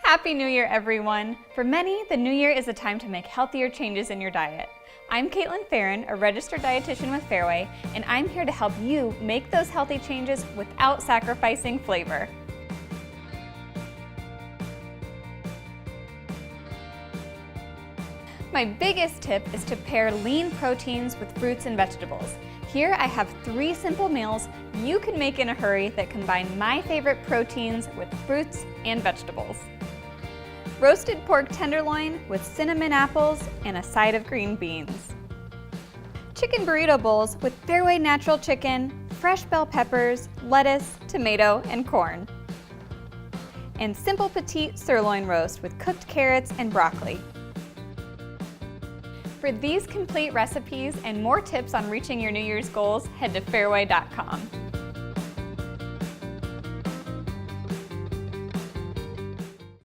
Happy New Year, everyone! For many, the new year is a time to make healthier changes in your diet. I'm Caitlin Farron, a registered dietitian with Fareway, and I'm here to help you make those healthy changes without sacrificing flavor. My biggest tip is to pair lean proteins with fruits and vegetables. Here I have 3 simple meals you can make in a hurry that combine my favorite proteins with fruits and vegetables. Roasted pork tenderloin with cinnamon apples and a side of green beans. Chicken burrito bowls with Fareway natural chicken, fresh bell peppers, lettuce, tomato, and corn. And simple petite sirloin roast with cooked carrots and broccoli. For these complete recipes and more tips on reaching your New Year's goals, head to fareway.com.